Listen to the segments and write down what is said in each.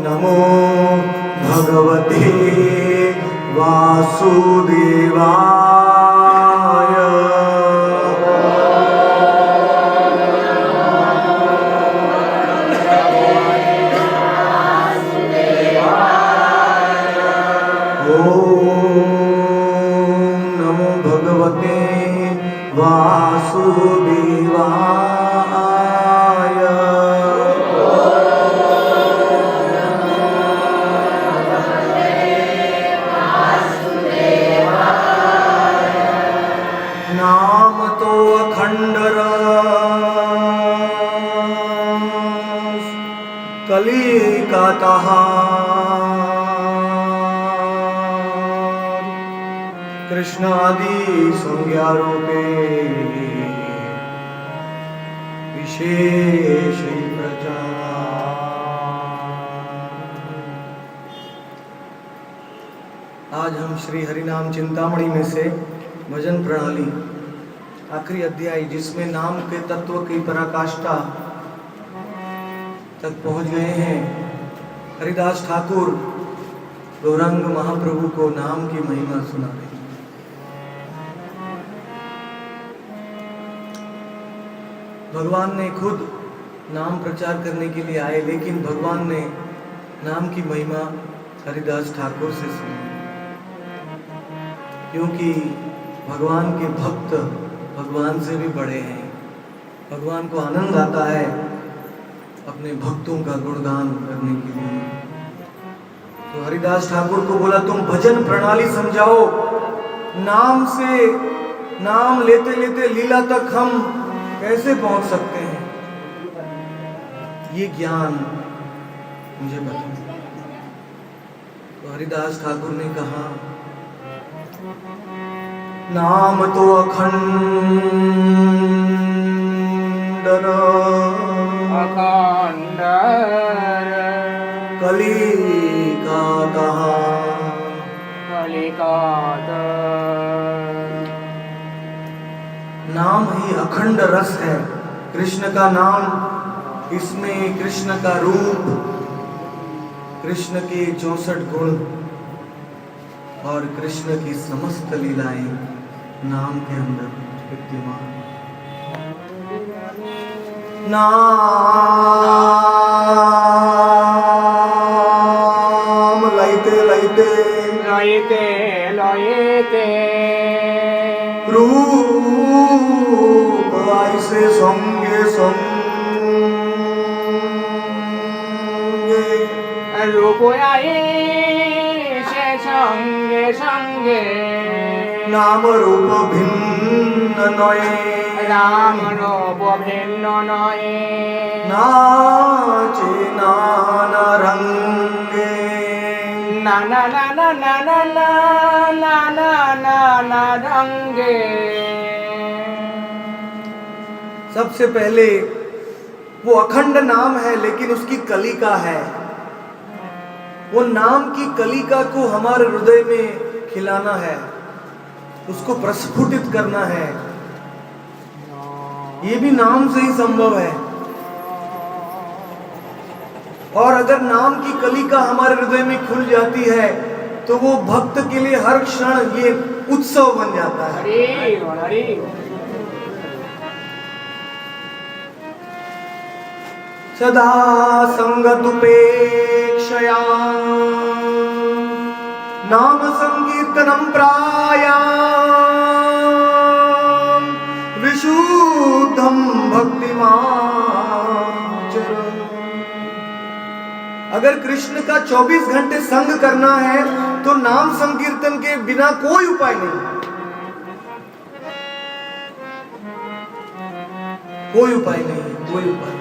नमो भगवते वासुदेवाय। नमो भगवते वासुदेवाय। नाम तो अखंड रस कली का तहार, कृष्ण आदि संज्ञा रूपे विशेष प्रचार। आज हम श्री हरिनाम चिंतामणि में से भजन प्रणाली आखिरी अध्याय, जिसमें नाम के तत्व की पराकाष्ठा तक पहुंच गए हैं। हरिदास ठाकुर गौरांग महाप्रभु को नाम की महिमा सुना रहे हैं। भगवान ने खुद नाम प्रचार करने के लिए आए, लेकिन भगवान ने नाम की महिमा हरिदास ठाकुर से सुनी, क्योंकि भगवान के भक्त भगवान से भी बड़े हैं। भगवान को आनंद आता है अपने भक्तों का गुणगान करने के लिए। तो हरिदास ठाकुर को बोला, तुम भजन प्रणाली समझाओ। नाम से, नाम लेते लेते लीला तक हम कैसे पहुंच सकते हैं, ये ज्ञान मुझे बताओ। तो हरिदास ठाकुर ने कहा, नाम तो अखंड अखंड कली का कलिकात। नाम ही अखंड रस है, कृष्ण का नाम, इसमें कृष्ण का रूप, कृष्ण के 64 गुण और कृष्ण की समस्त लीलाएं नाम के अंदर विद्यमान। नाम लयते लयते लयते लयते रूप ऐसे संगे संगे, रूप आए से संगे संगे, नाम रूप भिन्न नये, राम रूप भिन्न नये, नाचे नाना रंगे, नाना नाना नाना नाना नाना रंगे। सबसे पहले वो अखंड नाम है, लेकिन उसकी कलिका है। वो नाम की कलिका को हमारे हृदय में खिलाना है, उसको प्रस्फुटित करना है। ये भी नाम से ही संभव है। और अगर नाम की कलिका हमारे हृदय में खुल जाती है तो वो भक्त के लिए हर क्षण ये उत्सव बन जाता है। हरि हरि सदा संगतुपेक्षया नाम संकीर्तनम प्राया विशुद्धम भक्तिमाचर। अगर कृष्ण का 24 घंटे संग करना है तो नाम संकीर्तन के बिना कोई उपाय नहीं, कोई उपाय नहीं, कोई उपाय।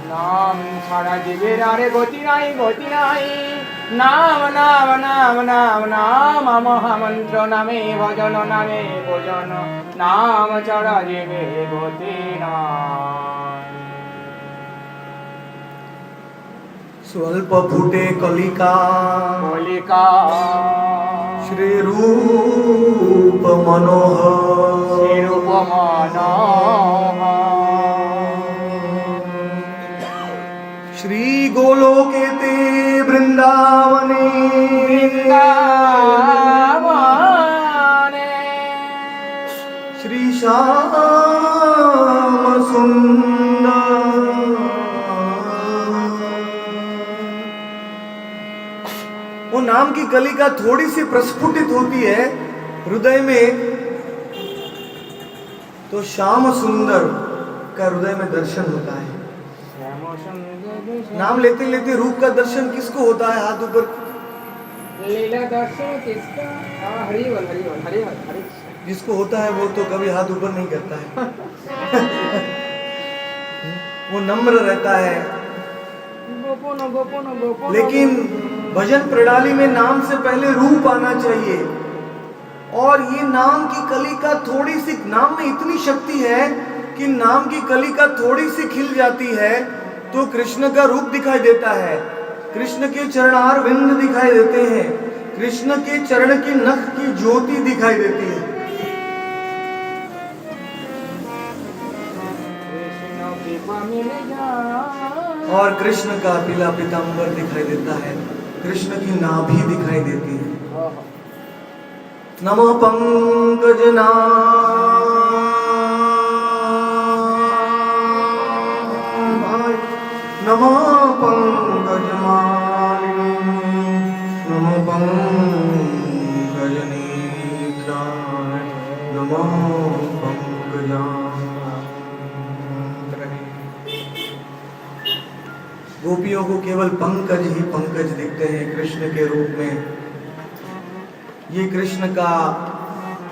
नाम छाड़ा जीवेर आरे गति नाई गति नाई। नाम नाम नाम नाम नाम महामंत्र नामे भजन नामे भजन। नाम छाड़ा जीवेर गति नाई। स्वल्प फुटे कलिका कलिका श्री रूप मनोहर, श्री रूप मनोहर। श्री गोलोके ते वृंदावने वृंदावने श्री श्याम सुंदर। वो नाम की कलिका थोड़ी सी प्रस्फुटित होती है हृदय में, तो श्याम सुंदर का हृदय में दर्शन होता है। नाम लेते लेते रूप का दर्शन किसको होता है? हाथ ऊपर। लीला दर्शन किसका? हरि बोल हरि बोल हरि बोल हरि। जिसको होता है वो तो कभी हाथ ऊपर नहीं करता है। वो नम्र रहता है। गोपन गोपन गोपन। लेकिन भजन प्रणाली में नाम से पहले रूप आना चाहिए, और ये नाम की कलिका थोड़ी सी, नाम में इतनी शक्ति है कि नाम की कलिका थोड़ी सी खिल जाती है तो कृष्ण का रूप दिखाई देता है, कृष्ण के चरणार विंद दिखाई देते हैं, कृष्ण के चरण की नख की ज्योति दिखाई देती है। और कृष्ण का पीला पीतांबर दिखाई देता है, कृष्ण की नाभि दिखाई देती है। नमो पंकजनाभाय, नमो पंकजमालिनी, नमो पंकजनेत्राय, नमो पंकजांतरे। गोपियों को केवल पंकज ही पंकज दिखते हैं कृष्ण के रूप में। ये कृष्ण का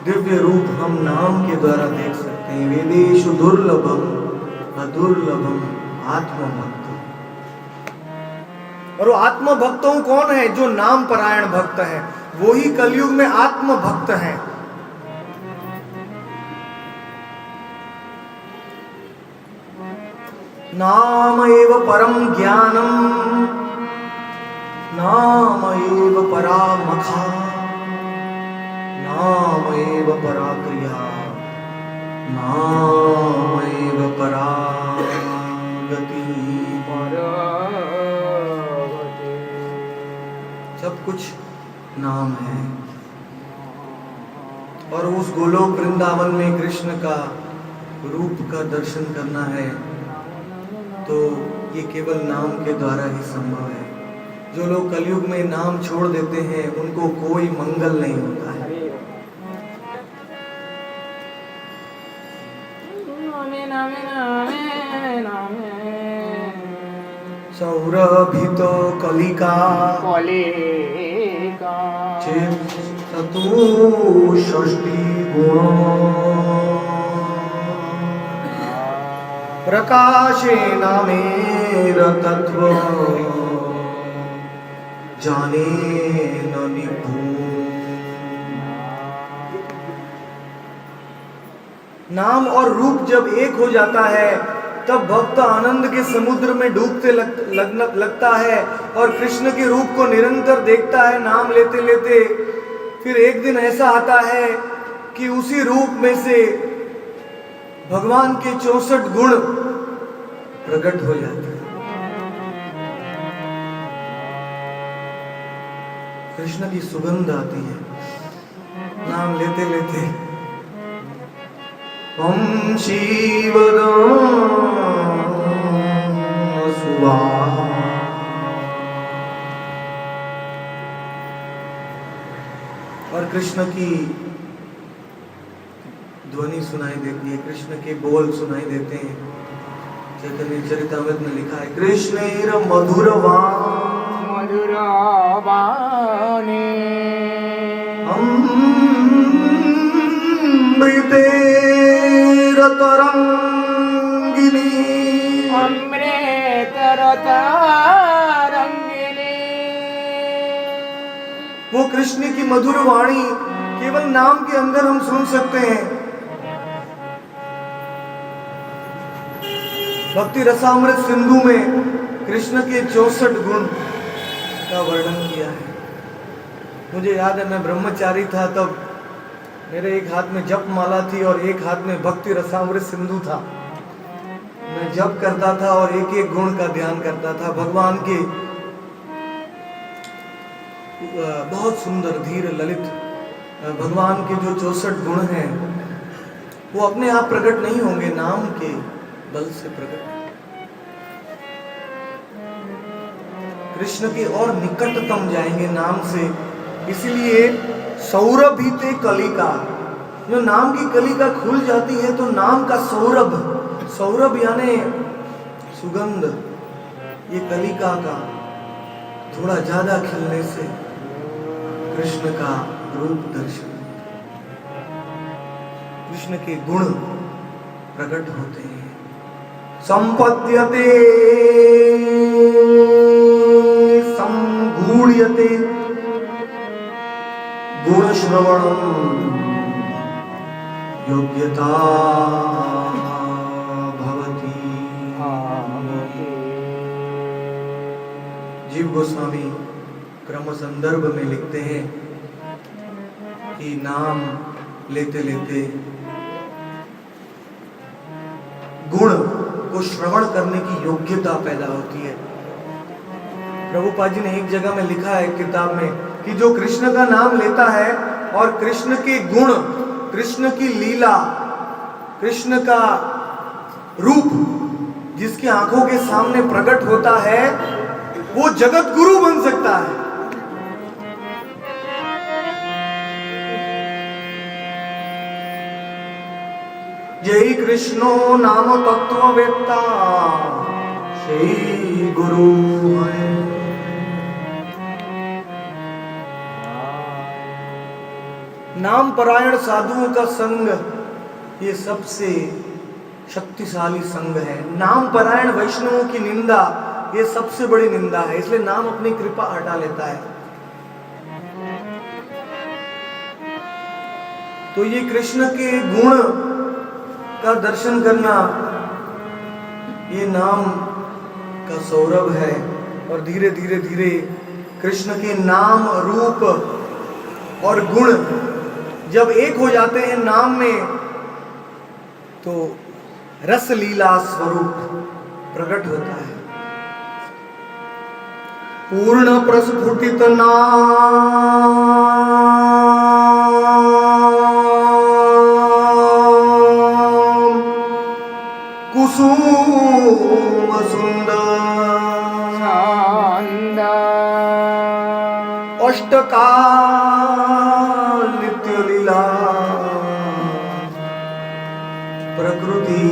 दिव्य रूप हम नाम के द्वारा देख सकते हैं। वेदेषु दुर्लभम अदुर्लभम आत्मभक्त। और वो आत्मभक्तों कौन है? जो नाम परायण भक्त है, वो ही कलयुग में आत्मभक्त है। नाम एव परम ज्ञानम, नाम एव परा मखा, नाम एव परा क्रिया, नाम एव परा गति। सब कुछ नाम है। और उस गोलोक वृंदावन में कृष्ण का रूप का दर्शन करना है तो ये केवल नाम के द्वारा ही संभव है। जो लोग कलयुग में नाम छोड़ देते हैं उनको कोई मंगल नहीं होता है। सौरभितो कलिका चेतु षष्टि गुणो प्रकाशे नामेर तत्व जाने न निपुण। नाम और रूप जब एक हो जाता है तब भक्त आनंद के समुद्र में डूबते लगता है और कृष्ण के रूप को निरंतर देखता है नाम लेते लेते। फिर एक दिन ऐसा आता है कि उसी रूप में से भगवान के 64 गुण प्रकट हो जाते हैं। कृष्ण की सुगंध आती है नाम लेते लेते। ओम शिवदाम सुवाहा। और कृष्ण की ध्वनि सुनाई देती है, कृष्ण के बोल सुनाई देते हैं। चैतन्य चरितामृत में लिखा है कृष्णेर मधुरवाणी अमृतेर तरंगिनी। अमृतेर तरंगिनी। वो कृष्ण की मधुर वाणी केवल नाम के अंदर हम सुन सकते हैं। भक्ति रसामृत सिंधु में कृष्ण के 64 गुण का वर्णन किया है। मुझे याद है मैं ब्रह्मचारी था तब मेरे एक हाथ में जप माला थी और एक हाथ में भक्ति रसामृत सिंधु था। मैं जप करता था और एक एक गुण का ध्यान करता था। भगवान के बहुत सुंदर धीर ललित भगवान के जो 64 गुण हैं वो अपने आप प्रकट नहीं होंगे, नाम के बल से प्रकट। कृष्ण के और निकटतम जाएंगे नाम से। इसीलिए सौरभिते कलिका, जो नाम की कलिका खुल जाती है तो नाम का सौरभ, सौरभ यानी सुगंध, ये कलिका का थोड़ा ज्यादा खिलने से कृष्ण का रूप दर्शन, कृष्ण के गुण प्रकट होते हैं। संपद्यते संगूढ़यते गुण श्रवणम योग्यता भवति। जीव गोस्वामी क्रम संदर्भ में लिखते हैं कि नाम लेते लेते गुण को श्रवण करने की योग्यता पैदा होती है। प्रभुपाद जी ने एक जगह में लिखा है किताब में कि जो कृष्ण का नाम लेता है और कृष्ण के गुण, कृष्ण की लीला, कृष्ण का रूप जिसकी आंखों के सामने प्रकट होता है, वो जगत गुरु बन सकता है। जय कृष्णो नाम तत्ववेत्ता श्री गुरु है। नाम परायण साधुओं का संग ये सबसे शक्तिशाली संग है। नाम परायण वैष्णवों की निंदा ये सबसे बड़ी निंदा है। इसलिए नाम अपनी कृपा हटा लेता है। तो ये कृष्ण के गुण का दर्शन करना ये नाम का सौरभ है। और धीरे धीरे धीरे कृष्ण के नाम, रूप और गुण जब एक हो जाते हैं नाम में, तो रस लीला स्वरूप प्रकट होता है। पूर्ण प्रस्फुटित नाम कुसुम सुंदर अष्टकाल नित्य लीला प्रकृति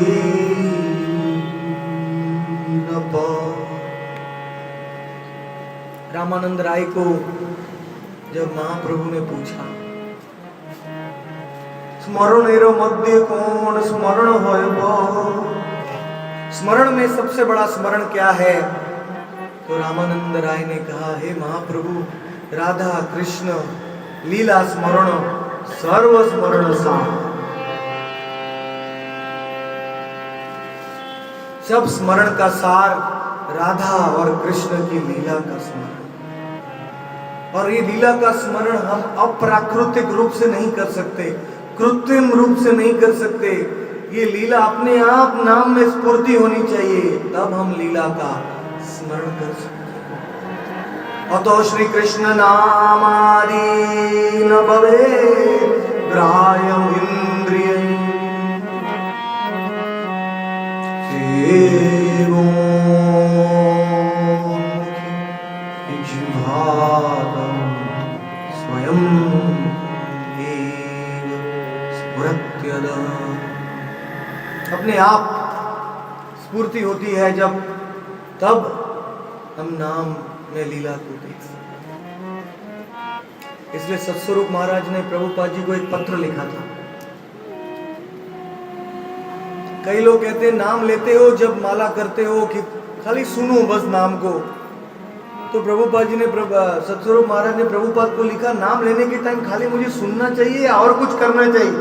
रामानंद राय को जब महाप्रभु ने पूछा स्मरणेरो मध्य कौन स्मरण होय, स्मरण में सबसे बड़ा स्मरण क्या है? तो रामानंद राय ने कहा, हे महाप्रभु, राधा कृष्ण लीला स्मरण सर्व स्मरण सा। सब स्मरण का सार राधा और कृष्ण की लीला का स्मरण। और ये लीला का स्मरण हम अप्राकृतिक रूप से नहीं कर सकते, कृत्रिम रूप से नहीं कर सकते। ये लीला अपने आप नाम में स्फूर्ति होनी चाहिए, तब हम लीला का स्मरण कर सकते। अतो श्री कृष्ण नामादि न भवे ग्राह्यम इंद्रिय स्वयं अपने आप स्फूर्ति होती है जब, तब हम नाम में लीला को देख सकते। इसलिए सत्स्वरूप महाराज ने प्रभुपाद जी को एक पत्र लिखा था। कई लोग कहते हैं नाम लेते हो जब माला करते हो कि खाली सुनो बस नाम को। तो प्रभुपाद जी ने सत्स्वरूप महाराज ने प्रभुपाद को लिखा, नाम लेने के टाइम खाली मुझे सुनना चाहिए या और कुछ करना चाहिए?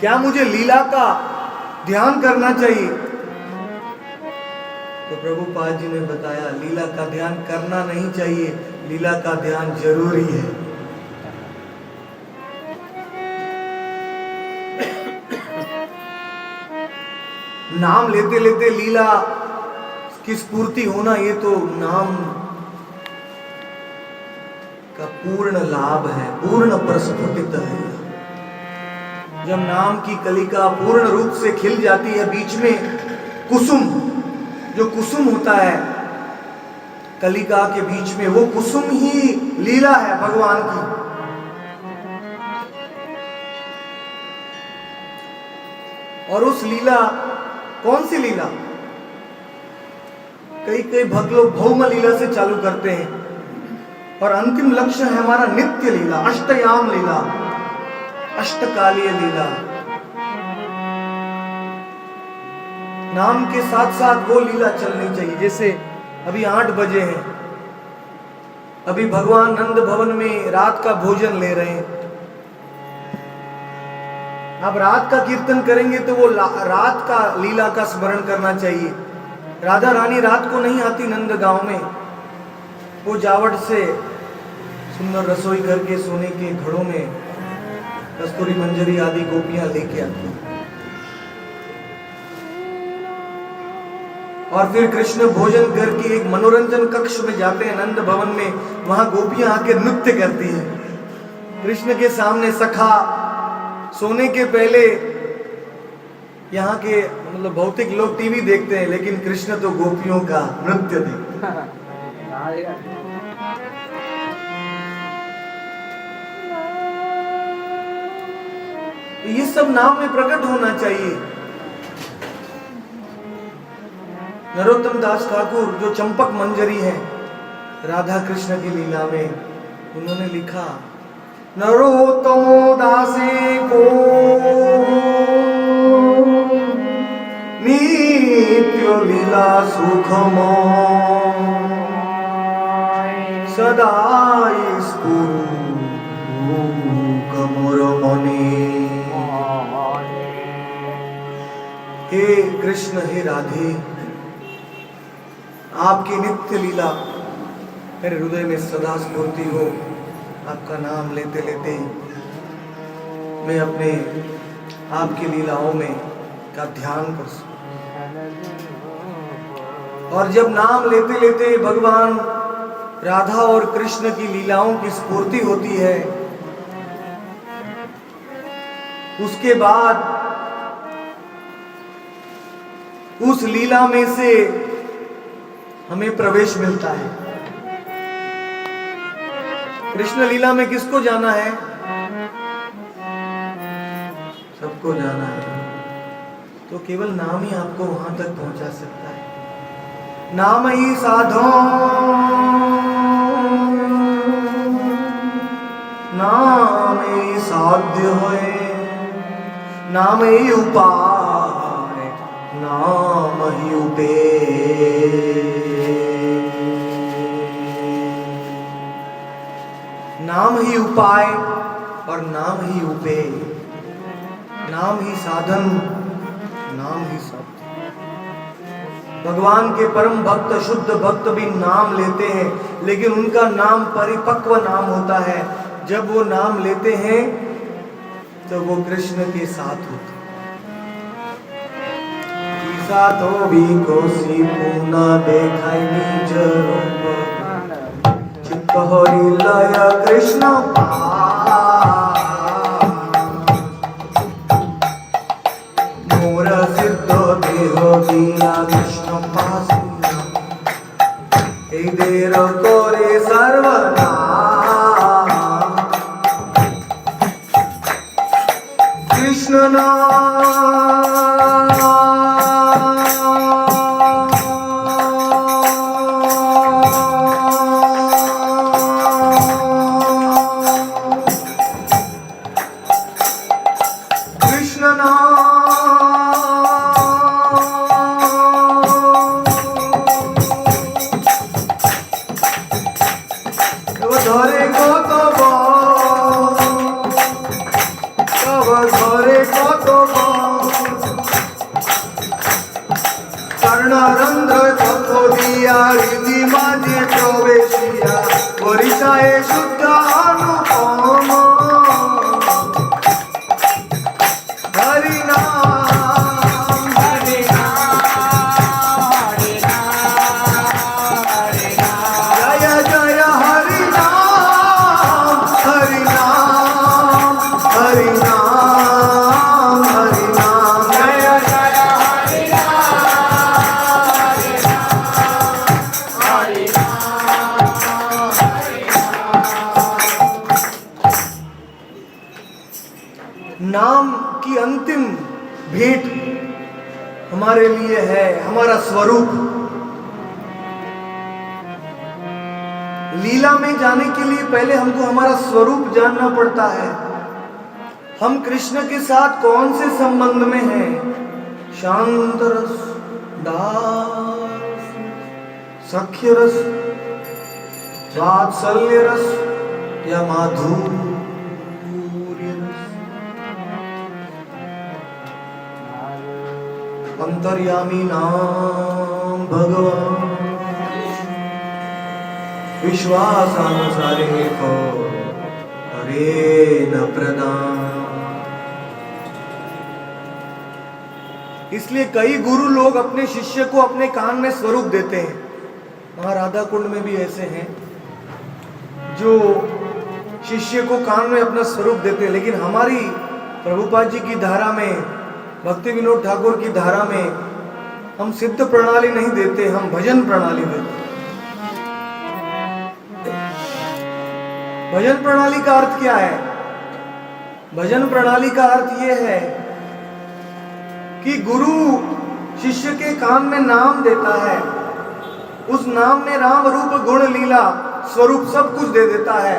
क्या मुझे लीला का ध्यान करना चाहिए? तो प्रभुपाद जी ने बताया, लीला का ध्यान करना नहीं चाहिए, लीला का ध्यान जरूरी है। नाम लेते लेते लीला की स्फूर्ति होना, ये तो नाम का पूर्ण लाभ है, पूर्ण प्रस्फुटित है। जब नाम की कलिका पूर्ण रूप से खिल जाती है, बीच में कुसुम, जो कुसुम होता है कलिका के बीच में, वो कुसुम ही लीला है भगवान की। और उस लीला, कौन सी लीला? कई भक्त लोग भौम लीला से चालू करते हैं और अंतिम लक्ष्य है हमारा नित्य लीला, अष्टयाम लीला, अष्टकालीय लीला। नाम के साथ साथ वो लीला चलनी चाहिए। जैसे अभी 8 बजे हैं, अभी भगवान नंद भवन में रात का भोजन ले रहे हैं। अब रात का कीर्तन करेंगे तो वो रात का लीला का स्मरण करना चाहिए। राधा रानी रात को नहीं आती नंद गांव में, वो जावट से सुंदर रसोई करके सोने के घड़ों में कस्तूरी मंजरी आदि गोपियां लेके आती। और फिर कृष्ण भोजन करके एक मनोरंजन कक्ष में जाते हैं नंद भवन में, वहां गोपियां आके नृत्य करती हैं कृष्ण के सामने। सखा सोने के पहले यहाँ के मतलब भौतिक लोग टीवी देखते हैं, लेकिन कृष्ण तो गोपियों का नृत्य देखते हैं। ये सब नाम में प्रकट होना चाहिए। नरोत्तम दास ठाकुर जो चंपक मंजरी है राधा कृष्ण की लीला में, उन्होंने लिखा, नरोत्तमो दासे को नित्य लीला सुखमो सदा कमर मने। हे कृष्ण, हे राधे, आपकी नित्य लीला मेरे हृदय में सदा स्फूर्ति हो। आपका नाम लेते लेते मैं अपने आपकी लीलाओं में का ध्यान कर सकूं। और जब नाम लेते लेते भगवान राधा और कृष्ण की लीलाओं की स्फूर्ति होती है, उसके बाद उस लीला में से हमें प्रवेश मिलता है। कृष्ण लीला में किसको जाना है? सबको जाना है। तो केवल नाम ही आपको वहां तक पहुंचा सकता है। नाम ही साधो, नाम ही साध्य है, नाम ही उपाय, नाम ही उपेय। नाम ही उपाय और नाम ही उपेय, नाम ही साधन, नाम ही सत्य। भगवान के परम भक्त, शुद्ध भक्त भी नाम लेते हैं, लेकिन उनका नाम परिपक्व नाम होता है। जब वो नाम लेते हैं तो वो कृष्ण के साथ होते हैं। साथो भी कोसी पुना देखाई निज रूप, चित्त हरि लय कृष्ण मोर सिद्ध देह दीना कृष्ण पासिया, ए देर करे सर्वना कृष्ण हरि नाम नाम की अंतिम भेंट हमारे लिए है हमारा स्वरूप। लीला में जाने के लिए पहले हमको हमारा स्वरूप जानना पड़ता है। हम कृष्ण के साथ कौन से संबंध में हैं? शांत रस, दास, सख्य रस, वात्सल्य रस या माधुर्य रस? अंतर्यामी नाम भगवान विश्वासानुसारे को हरे न प्रदान। इसलिए कई गुरु लोग अपने शिष्य को अपने कान में स्वरूप देते हैं। महाराधा कुंड में भी ऐसे हैं जो शिष्य को कान में अपना स्वरूप देते हैं। लेकिन हमारी प्रभुपाद जी की धारा में, भक्ति विनोद ठाकुर की धारा में हम सिद्ध प्रणाली नहीं देते, हम भजन प्रणाली देते। भजन प्रणाली का अर्थ क्या है? भजन प्रणाली का अर्थ यह है कि गुरु शिष्य के कान में नाम देता है, उस नाम में राम रूप गुण लीला स्वरूप सब कुछ दे देता है,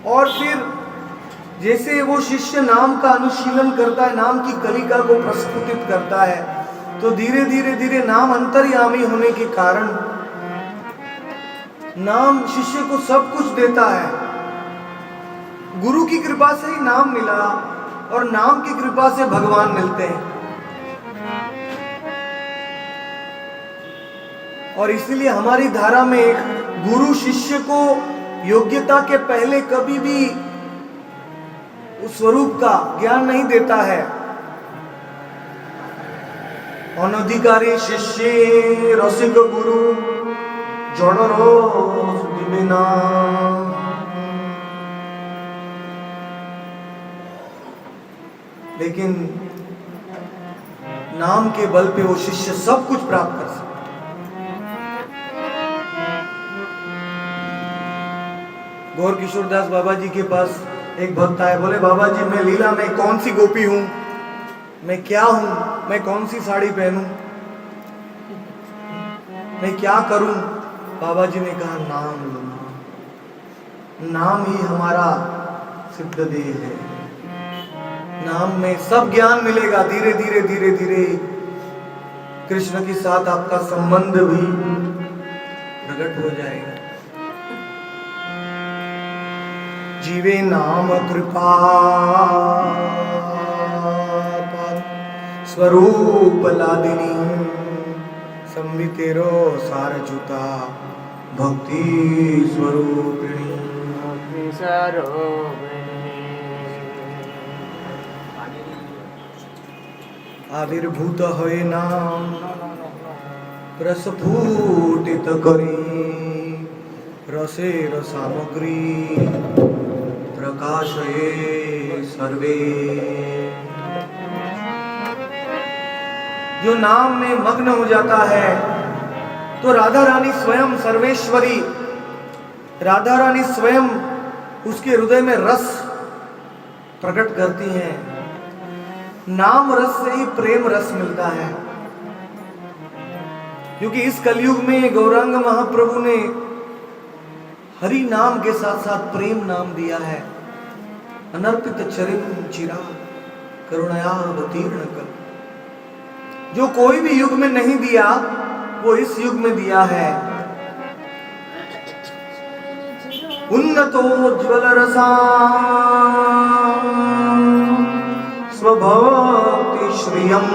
और फिर जैसे वो शिष्य नाम का अनुशीलन करता है, नाम की कलिका को प्रस्फुटित करता है, तो धीरे धीरे धीरे नाम अंतर्यामी होने के कारण नाम शिष्य को सब कुछ देता है। गुरु की कृपा से ही नाम मिला और नाम की कृपा से भगवान मिलते हैं। और इसलिए हमारी धारा में गुरु शिष्य को योग्यता के पहले कभी भी उस स्वरूप का ज्ञान नहीं देता है। अनधिकारी शिष्य रसिक गुरु जड़रो बिना। लेकिन नाम के बल पे वो शिष्य सब कुछ प्राप्त कर सकता। गौर किशोरदास बाबा जी के पास एक भक्त आए, बोले बाबा जी मैं लीला में कौन सी गोपी हूं, मैं क्या हूं, मैं कौन सी साड़ी पहनूं, मैं क्या करूं? बाबा जी ने कहा नाम लो, नाम ही हमारा सिद्ध देह है। नाम में सब ज्ञान मिलेगा। धीरे धीरे धीरे धीरे कृष्ण के साथ आपका संबंध भी प्रकट हो जाएगा। जीवे नाम कृपा स्वरूप लादिनी संवितेरो सारजुता भक्ति स्वरूपिणी। आविर्भूत होए नाम प्रस्फुटित करी रसे रसामग्री प्रकाशये सर्वे। जो नाम में मग्न हो जाता है तो राधा रानी स्वयं सर्वेश्वरी, राधा रानी स्वयं उसके हृदय में रस प्रकट करती हैं। नाम रस से ही प्रेम रस मिलता है, क्योंकि इस कलयुग में गौरांग महाप्रभु ने हरि नाम के साथ साथ प्रेम नाम दिया है। अनर्पित चरिम चिरा करुणया अवतीर्ण कर। जो कोई भी युग में नहीं दिया वो इस युग में दिया है। उन्नतोज्ज्वल रसा स्वभक्ति श्रियम।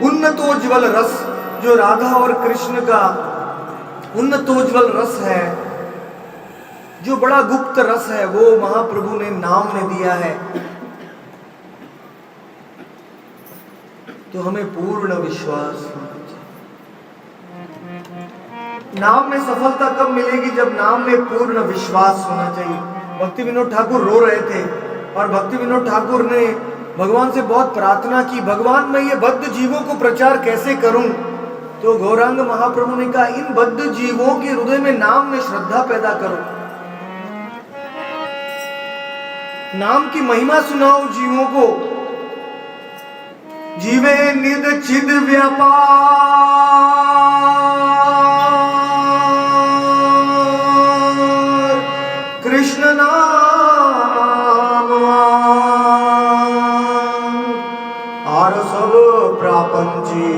उन्नतोज्ज्वल रस जो राधा और कृष्ण का उन्नतोज्ज्वल रस है, जो बड़ा गुप्त रस है, वो महाप्रभु ने नाम में दिया है। तो हमें पूर्ण विश्वास होना चाहिए। नाम में सफलता कब मिलेगी? जब नाम में पूर्ण विश्वास होना चाहिए। भक्ति विनोद ठाकुर रो रहे थे और भक्ति विनोद ठाकुर ने भगवान से बहुत प्रार्थना की, भगवान मैं ये बद्ध जीवों को प्रचार कैसे करूं? तो गौरांग महाप्रभु ने कहा इन बद्ध जीवों के हृदय में नाम में श्रद्धा पैदा करो। नाम की महिमा सुनाओ जीवों को। जीवे निध चिद व्यापार, कृष्ण नाम आर सब प्रापंची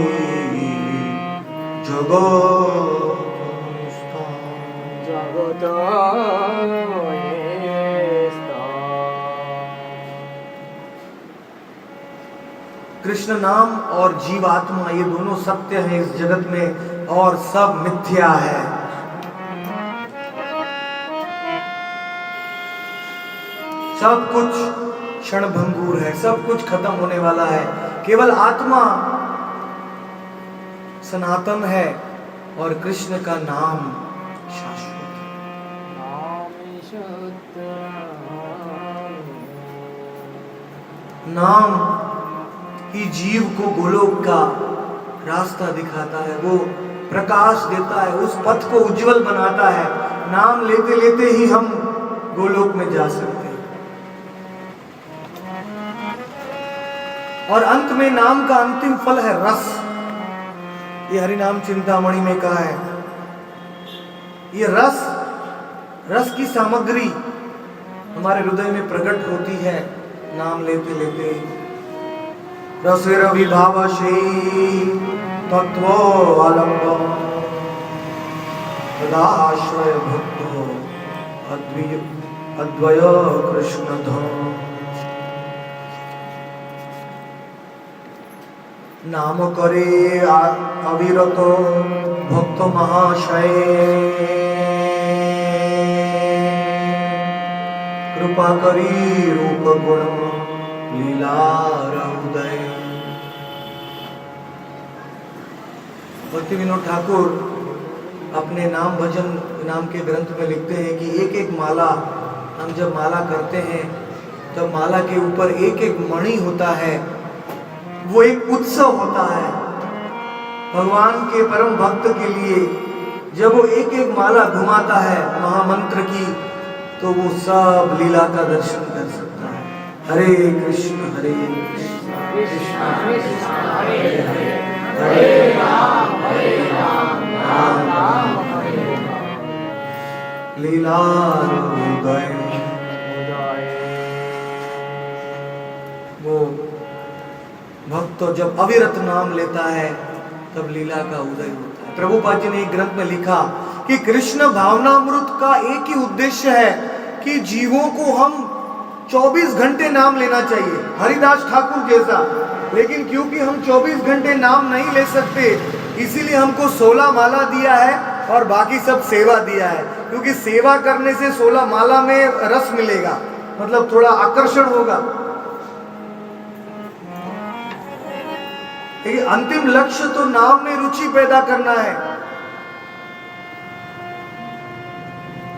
जगत कृष्ण नाम और जीवात्मा ये दोनों सत्य हैं इस जगत में, और सब मिथ्या है। सब कुछ क्षणभंगुर है, सब कुछ खत्म होने वाला है। केवल आत्मा सनातन है और कृष्ण का नाम शाश्वत। नाम ही जीव को गोलोक का रास्ता दिखाता है, वो प्रकाश देता है, उस पथ को उज्जवल बनाता है। नाम लेते लेते ही हम गोलोक में जा सकते हैं। और अंत में नाम का अंतिम फल है रस। ये हरिनाम चिंतामणि में कहा है। ये रस की सामग्री हमारे हृदय में प्रकट होती है नाम लेते लेते। रसेर विभावशे तत्व आलम्बम तदाश्रय भक्तो अद्वय कृष्ण धाम। नाम करे अविरत भक्त महाशय, कृपा करी रूप गुण लीला हृदय। भक्ति विनोद ठाकुर अपने नाम भजन नाम के ग्रंथ में लिखते हैं कि एक एक माला हम जब माला करते हैं तब माला के ऊपर एक एक मणि होता है, वो एक उत्सव होता है भगवान के परम भक्त के लिए। जब वो एक एक माला घुमाता है महामंत्र की, तो वो सब लीला का दर्शन कर सकता है। हरे कृष्ण कृष्ण कृष्ण हरे हरे, हरे राम राम राम हरे राम। लीला हृदय वो भक्त जब अविरत नाम लेता है तब लीला का उदय होता है। प्रभुपाद जी ने एक ग्रंथ में लिखा कि कृष्ण भावनामृत का एक ही उद्देश्य है कि जीवों को हम 24 घंटे नाम लेना चाहिए, हरिदास ठाकुर जैसा। लेकिन क्योंकि हम 24 घंटे नाम नहीं ले सकते, इसीलिए हमको 16 माला दिया है और बाकी सब सेवा दिया है। क्योंकि सेवा करने से 16 माला में रस मिलेगा, मतलब थोड़ा आकर्षण होगा। अंतिम लक्ष्य तो नाम में रुचि पैदा करना है।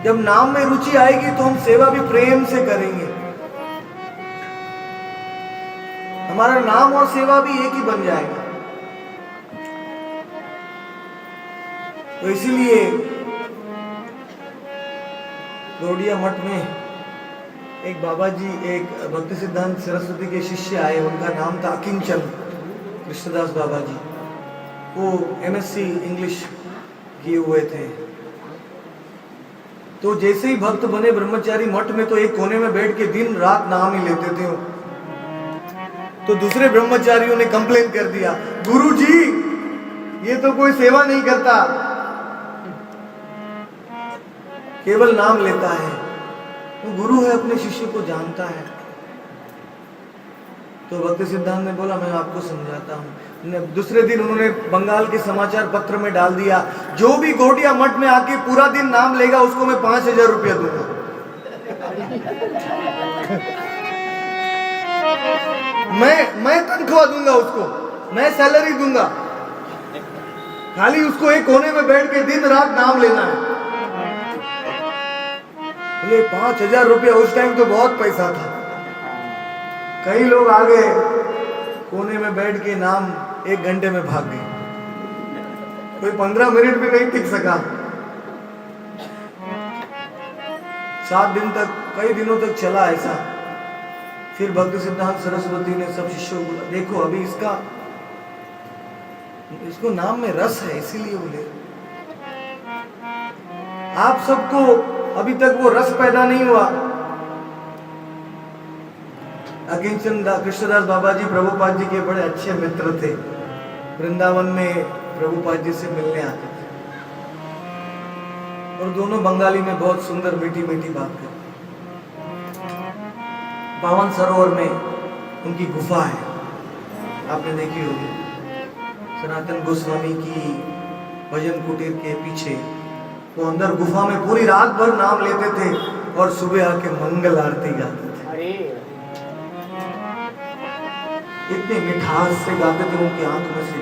जब नाम में रुचि आएगी तो हम सेवा भी प्रेम से करेंगे। हमारा नाम और सेवा भी एक ही बन जाएगा। तो इसीलिए गौड़िया मठ में एक बाबा जी, एक भक्ति सिद्धांत सरस्वती के शिष्य आए, उनका नाम था अकिंचन कृष्णदास बाबा जी। वो MSc इंग्लिश किए हुए थे। तो जैसे ही भक्त बने ब्रह्मचारी मठ में, तो एक कोने में बैठ के दिन रात नाम ही लेते थे। तो दूसरे ब्रह्मचारियों ने कंप्लेन कर दिया, गुरु जी ये तो कोई सेवा नहीं करता, केवल नाम लेता है। तो गुरु है, अपने शिष्य को जानता है। तो भक्ति सिद्धांत ने बोला, मैं आपको समझाता हूँ। दूसरे दिन उन्होंने बंगाल के समाचार पत्र में डाल दिया, जो भी गौड़िया मठ में आके पूरा दिन नाम लेगा उसको मैं 5000 रुपया दूंगा। मैं तनख्वाह दूंगा उसको, मैं सैलरी दूंगा, खाली उसको एक कोने में बैठ के दिन रात नाम लेना है। बोले 5000 रुपया उस टाइम तो बहुत पैसा था। कई लोग आ गए, कोने में बैठ के नाम 1 घंटे में भाग गए, कोई 15 मिनट भी नहीं टिक सका। 7 दिन तक, कई दिनों तक चला ऐसा। फिर भक्ति सिद्धांत सरस्वती ने सब शिष्यों को बोला, देखो अभी इसको नाम में रस है, इसीलिए बोले आप सबको अभी तक वो रस पैदा नहीं हुआ। अकिंचन कृष्णदास बाबा जी प्रभुपाद जी के बड़े अच्छे मित्र थे, वृंदावन में प्रभुपाद जी से मिलने आते थे और दोनों बंगाली में बहुत सुंदर मीठी मीठी बात करते। पावन सरोवर में उनकी गुफा है, आपने देखी होगी, सनातन गोस्वामी की भजन कुटीर के पीछे। वो अंदर गुफा में पूरी रात भर नाम लेते थे और सुबह आके मंगल आरती गाते थे। अरे इतने मिठास से गाते थे, उनकी आंख में से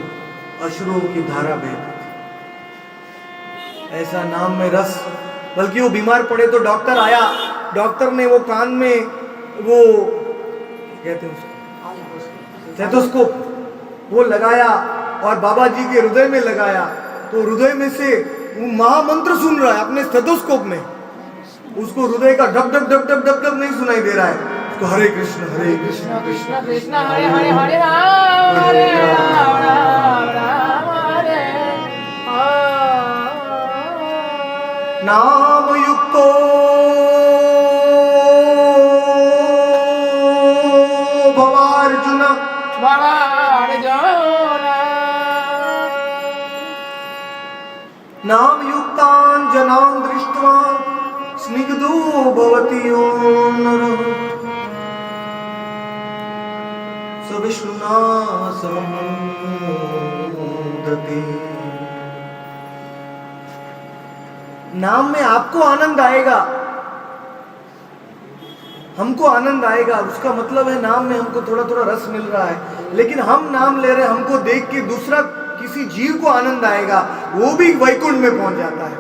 अश्रुओं की धारा बहती थी। ऐसा नाम में रस। बल्कि वो बीमार पड़े तो डॉक्टर आया, डॉक्टर ने वो कान में वो कहते हैं स्टेथोस्कोप वो लगाया और बाबा जी के हृदय में लगाया, तो हृदय में से वो महामंत्र सुन रहा है अपने स्टेथोस्कोप में। उसको हृदय का dub dub dub dub dub dub नहीं सुनाई दे रहा है, उसको हरे कृष्ण कृष्ण कृष्ण हरे हरे हरे राम राम राम हरे नाम युक्तो भवार्जुन नाम युक्तान जनान दृष्ट्वा स्निग्धो भवति यो नरः स विष्णुना समोदते। नाम में आपको आनंद आएगा, हमको आनंद आएगा, उसका मतलब है नाम में हमको थोड़ा थोड़ा रस मिल रहा है। लेकिन हम नाम ले रहे हैं, हमको देख के दूसरा किसी जीव को आनंद आएगा, वो भी वैकुंठ में पहुंच जाता है।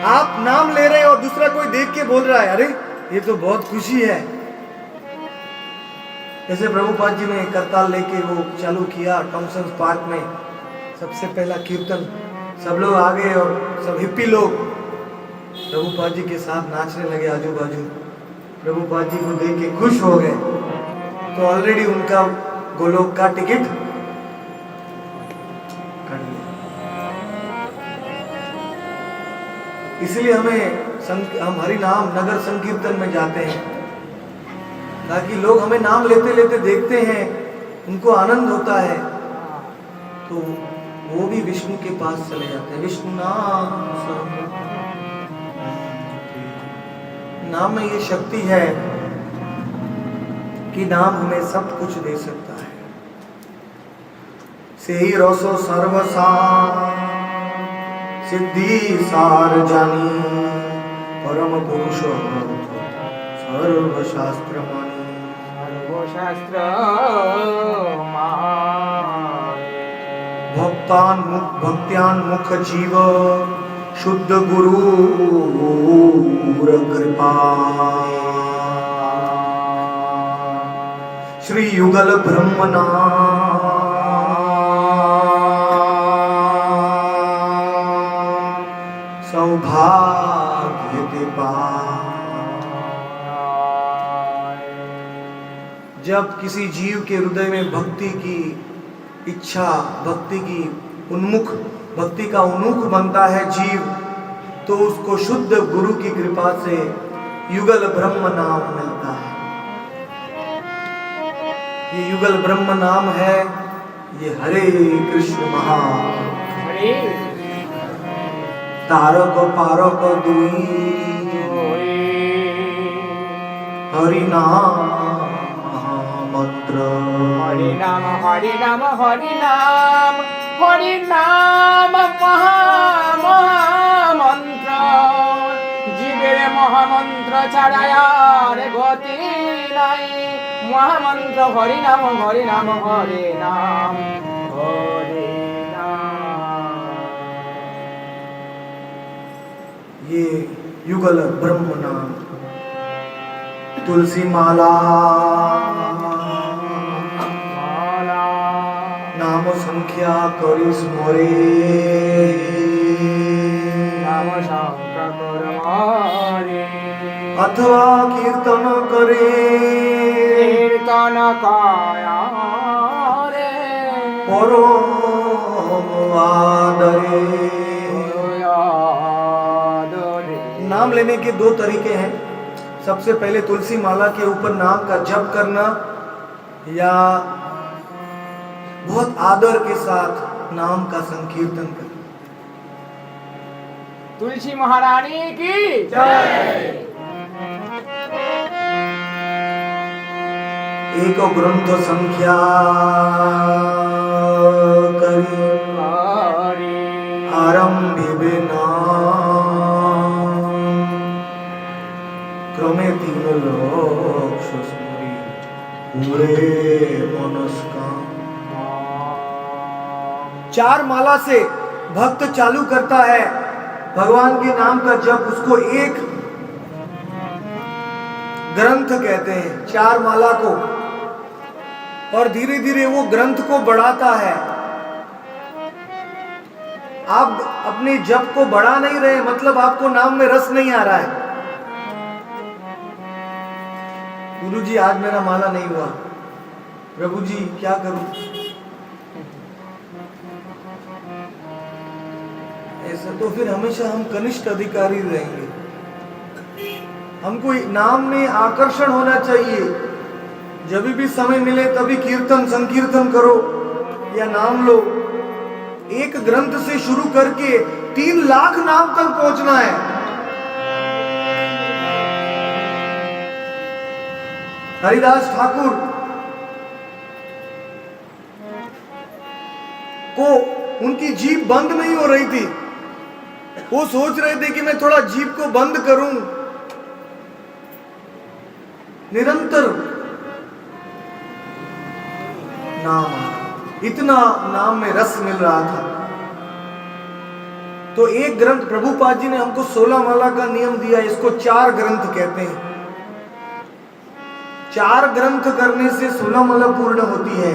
आप नाम ले रहे हैं और दूसरा कोई देख के बोल रहा है अरे ये तो बहुत खुशी है। जैसे प्रभुपाद जी ने करताल लेके वो चालू किया टॉमसन पार्क में, सबसे पहला कीर्तन, सब लोग आ गए और सब हिप्पी लोग प्रभुपाद जी के साथ नाचने लगे आजू बाजू। प्रभुपाद जी को देख के खुश हो गए, तो ऑलरेडी उनका गोलोक का टिकट कर लिया। इसलिए हम हरि नाम नगर संकीर्तन में जाते हैं, ताकि लोग हमें नाम लेते लेते देखते हैं, उनको आनंद होता है, तो वो भी विष्णु के पास चले जाते हैं। विष्णु नाम में ये शक्ति है कि नाम हमें सब कुछ दे सकता है। से ही रसो सर्वसा सिद्धि सार जानी परम पुरुष सर्वशास्त्र मानी। सर्वशास्त्र भक्त्यान मुख जीव शुद्ध गुरु कृपा। श्री युगल ब्रह्मना सौभाग्य दीपा। जब किसी जीव के हृदय में भक्ति की इच्छा, भक्ति की उन्मुख, भक्ति का उन्मुख बनता है जीव, तो उसको शुद्ध गुरु की कृपा से युगल ब्रह्म नाम मिलता है। ये युगल ब्रह्म नाम है, ये हरे कृष्ण महा तारक पारक दुई हरि नाम महामंत्र। हरि नाम हरि नाम हरि नाम हरि नाम महामंत्र। जीवेर महामंत्र छाड़ा यार गति নাই। महामंत्र हरि नाम हरि नाम हरि नाम हरि नाम। ये युगल ब्रह्म नाम। तुलसी माला नाम संख्या करी स्मरे। नाम संख्या कर मारे। अथवा कीर्तन करे कीर्तन काया रे परम आदरे। नाम लेने के दो तरीके हैं। सबसे पहले तुलसी माला के ऊपर नाम का जप करना, या बहुत आदर के साथ नाम का संकीर्तन करना। तुलसी महारानी की जय। एक ग्रंथ संख्या करी आरंभी क्रमे 3 लक्ष स्मरी पूरे मनस्काम। 4 माला से भक्त चालू करता है भगवान के नाम का जप, उसको एक ग्रंथ कहते हैं 4 माला को, और धीरे धीरे वो ग्रंथ को बढ़ाता है। आप अपने जप को बढ़ा नहीं रहे, मतलब आपको नाम में रस नहीं आ रहा है। गुरु जी आज मेरा माला नहीं हुआ, प्रभु जी क्या करूं? ऐसा तो फिर हमेशा हम कनिष्ठ अधिकारी रहेंगे। हमको नाम में आकर्षण होना चाहिए। जब भी समय मिले तभी कीर्तन संकीर्तन करो या नाम लो। एक ग्रंथ से शुरू करके 3 लाख नाम तक पहुंचना है। हरिदास ठाकुर को उनकी जीभ बंद नहीं हो रही थी। वो सोच रहे थे कि मैं थोड़ा जीभ को बंद करूं। निरंतर नाम, इतना नाम में रस मिल रहा था। तो एक ग्रंथ, प्रभुपाद जी ने हमको 16 माला का नियम दिया, इसको 4 ग्रंथ कहते हैं। 4 ग्रंथ करने से 16 माला पूर्ण होती है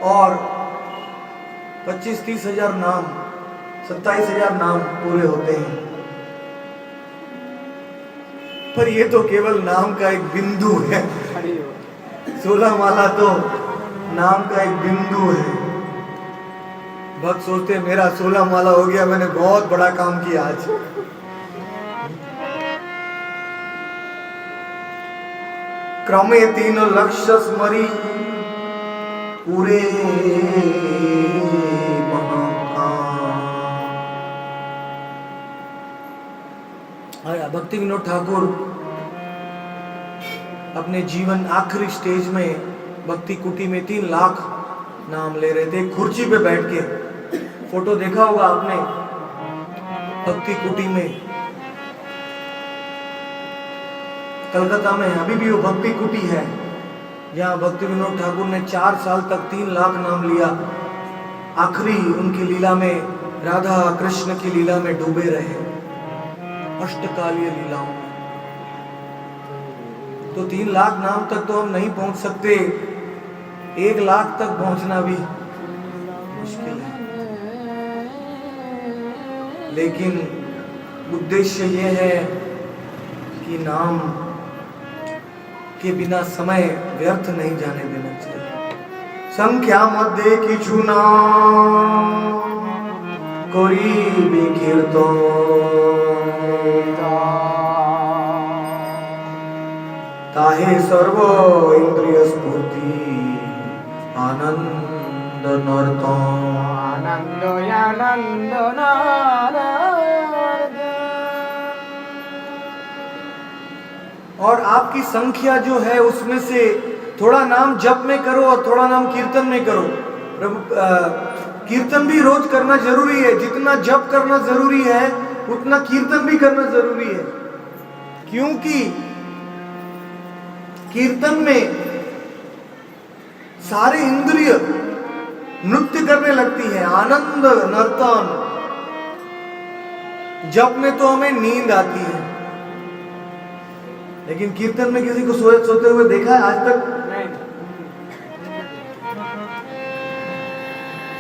और 25-30 हजार नाम, 27 हजार नाम पूरे होते हैं। पर ये तो केवल नाम का एक बिंदु है। 16 माला तो नाम का एक बिंदु है। भक्त सोचते मेरा 16 माला हो गया, मैंने बहुत बड़ा काम किया आज। क्रमे 3 लक्ष स्मरी पूरे भक्ति विनोद ठाकुर अपने जीवन आखिरी स्टेज में भक्ति कुटी में 3 लाख नाम ले रहे थे, कुर्सी पे बैठ के। फोटो देखा होगा आपने भक्ति कुटी में, कलकत्ता में अभी भी वो भक्ति कुटी है जहाँ भक्ति विनोद ठाकुर ने 4 साल तक 3 लाख नाम लिया। आखिरी उनकी लीला में, राधा कृष्ण की लीला में डूबे रहे, अष्टकालीय लीलाओं में। तो 3 लाख नाम तक तो हम नहीं पहुंच सकते, 1 लाख तक पहुंचना भी मुश्किल है। लेकिन उद्देश्य यह है कि नाम के बिना समय व्यर्थ नहीं जाने देना चाहिए। संख्या मध्य किछु नाम करीबी कीर्तन ताहे सर्व इंद्रिय स्फूर्ति आनंद नर्तन। आनंद आनंद नारद। और आपकी संख्या जो है उसमें से थोड़ा नाम जप में करो और थोड़ा नाम कीर्तन में करो। कीर्तन भी रोज करना जरूरी है। जितना जप करना जरूरी है उतना कीर्तन भी करना जरूरी है, क्योंकि कीर्तन में सारे इंद्रिय नृत्य करने लगती है, आनंद नर्तन। जप में तो हमें नींद आती है, लेकिन कीर्तन में किसी को सोते हुए देखा है आज तक?